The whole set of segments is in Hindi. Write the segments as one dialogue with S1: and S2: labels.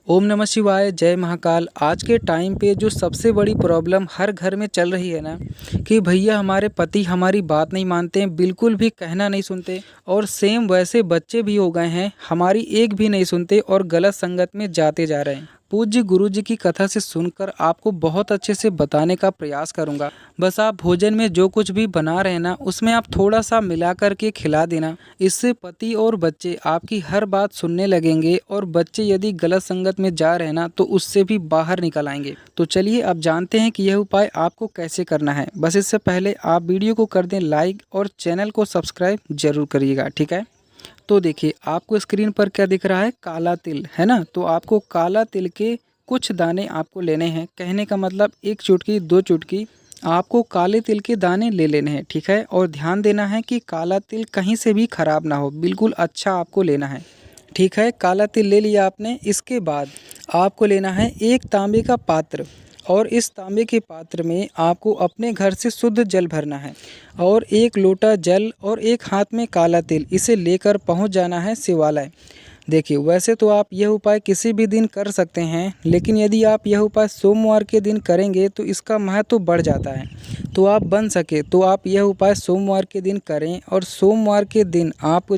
S1: ओम नमः शिवाय, जय महाकाल। आज के टाइम पे जो सबसे बड़ी प्रॉब्लम हर घर में चल रही है ना कि भैया हमारे पति हमारी बात नहीं मानते हैं, बिल्कुल भी कहना नहीं सुनते। और सेम वैसे बच्चे भी हो गए हैं, हमारी एक भी नहीं सुनते और गलत संगत में जाते जा रहे हैं। पूज्य गुरु जी की कथा से सुनकर आपको बहुत अच्छे से बताने का प्रयास करूंगा। बस आप भोजन में जो कुछ भी बना रहे हैं ना, उसमें आप थोड़ा सा मिला करके खिला देना। इससे पति और बच्चे आपकी हर बात सुनने लगेंगे और बच्चे यदि गलत संगत में जा रहे हैं ना तो उससे भी बाहर निकल आएंगे। तो चलिए अब जानते हैं कि यह उपाय आपको कैसे करना है। बस इससे पहले आप वीडियो को कर दें लाइक और चैनल को सब्सक्राइब जरूर करिएगा, ठीक है। तो देखिए आपको स्क्रीन पर क्या दिख रहा है, काला तिल है ना। तो आपको काला तिल के कुछ दाने आपको लेने हैं। कहने का मतलब एक चुटकी दो चुटकी आपको काले तिल के दाने ले लेने हैं, ठीक है। और ध्यान देना है कि काला तिल कहीं से भी खराब ना हो, बिल्कुल अच्छा आपको लेना है, ठीक है। काला तिल ले लिया आपने। इसके बाद आपको लेना है एक तांबे का पात्र और इस तांबे के पात्र में आपको अपने घर से शुद्ध जल भरना है और एक लोटा जल और एक हाथ में काला तिल, इसे लेकर पहुंच जाना है शिवालय। देखिए वैसे तो आप यह उपाय किसी भी दिन कर सकते हैं, लेकिन यदि आप यह उपाय सोमवार के दिन करेंगे तो इसका महत्व बढ़ जाता है। तो आप बन सके तो आप यह उपाय सोमवार के दिन करें और सोमवार के दिन आप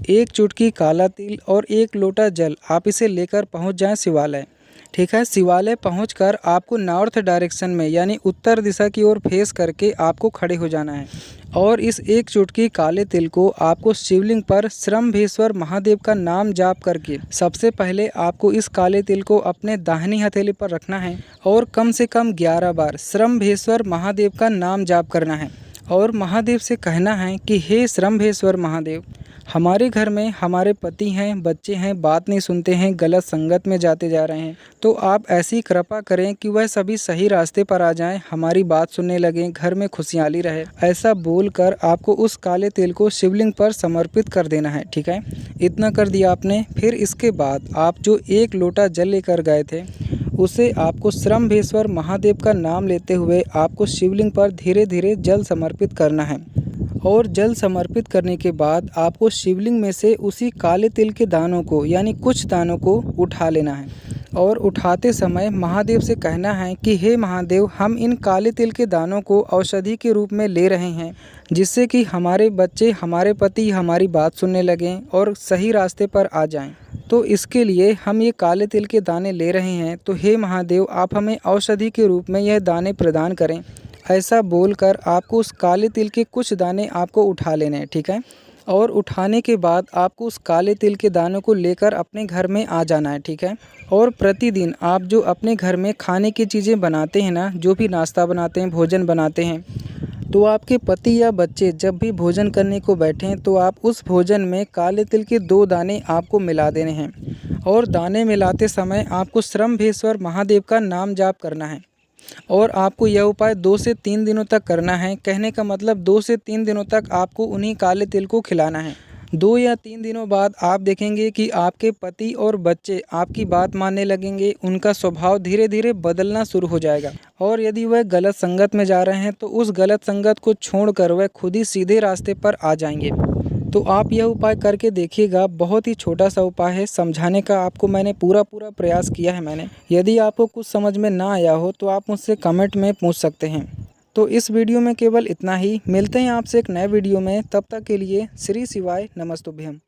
S1: एक चुटकी काला तिल और एक लोटा जल आप इसे लेकर पहुंच जाएं शिवालय, ठीक है। शिवालय पहुंचकर आपको नॉर्थ डायरेक्शन में यानी उत्तर दिशा की ओर फेस करके आपको खड़े हो जाना है और इस एक चुटकी काले तिल को आपको शिवलिंग पर श्रम्भेश्वर महादेव का नाम जाप करके सबसे पहले आपको इस काले तिल को अपने दाहिनी हथेली पर रखना है और कम से कम 11 बार श्रम्भेश्वर महादेव का नाम जाप करना है और महादेव से कहना है कि हे श्रम्भेश्वर महादेव, हमारे घर में हमारे पति हैं, बच्चे हैं, बात नहीं सुनते हैं, गलत संगत में जाते जा रहे हैं। तो आप ऐसी कृपा करें कि वह सभी सही रास्ते पर आ जाएं, हमारी बात सुनने लगें, घर में खुशहाली रहे। ऐसा बोलकर आपको उस काले तिल को शिवलिंग पर समर्पित कर देना है, ठीक है। इतना कर दिया आपने। फिर इसके बाद आप जो एक लोटा जल लेकर गए थे उसे आपको श्रम्भेश्वर महादेव का नाम लेते हुए आपको शिवलिंग पर धीरे धीरे जल समर्पित करना है और जल समर्पित करने के बाद आपको शिवलिंग में से उसी काले तिल के दानों को यानी कुछ दानों को उठा लेना है और उठाते समय महादेव से कहना है कि हे महादेव, हम इन काले तिल के दानों को औषधि के रूप में ले रहे हैं जिससे कि हमारे बच्चे, हमारे पति हमारी बात सुनने लगें और सही रास्ते पर आ जाएं। तो इसके लिए हम ये काले तिल के दाने ले रहे हैं, तो हे महादेव आप हमें औषधि के रूप में यह दाने प्रदान करें। ऐसा बोलकर आपको उस काले तिल के कुछ दाने आपको उठा लेने हैं, ठीक है। और उठाने के बाद आपको उस काले तिल के दानों को लेकर अपने घर में आ जाना है, ठीक है। और प्रतिदिन आप जो अपने घर में खाने की चीज़ें बनाते हैं ना, जो भी नाश्ता बनाते हैं, भोजन बनाते हैं, तो आपके पति या बच्चे जब भी भोजन करने को बैठें तो आप उस भोजन में काले तिल के 2 दाने आपको मिला देने हैं और दाने मिलाते समय आपको श्रम्भेश्वर महादेव का नाम जाप करना है और आपको यह उपाय 2 से 3 दिनों तक करना है। कहने का मतलब 2 से 3 दिनों तक आपको उन्हीं काले तिल को खिलाना है। 2 या 3 दिनों बाद आप देखेंगे कि आपके पति और बच्चे आपकी बात मानने लगेंगे, उनका स्वभाव धीरे धीरे बदलना शुरू हो जाएगा और यदि वह गलत संगत में जा रहे हैं तो उस गलत संगत को छोड़कर वह खुद ही सीधे रास्ते पर आ जाएंगे। तो आप यह उपाय करके देखिएगा। बहुत ही छोटा सा उपाय है, समझाने का आपको मैंने पूरा प्रयास किया है मैंने। यदि आपको कुछ समझ में ना आया हो तो आप मुझसे कमेंट में पूछ सकते हैं। तो इस वीडियो में केवल इतना ही। मिलते हैं आपसे एक नए वीडियो में, तब तक के लिए श्री शिवाय नमस्तुभ्यम।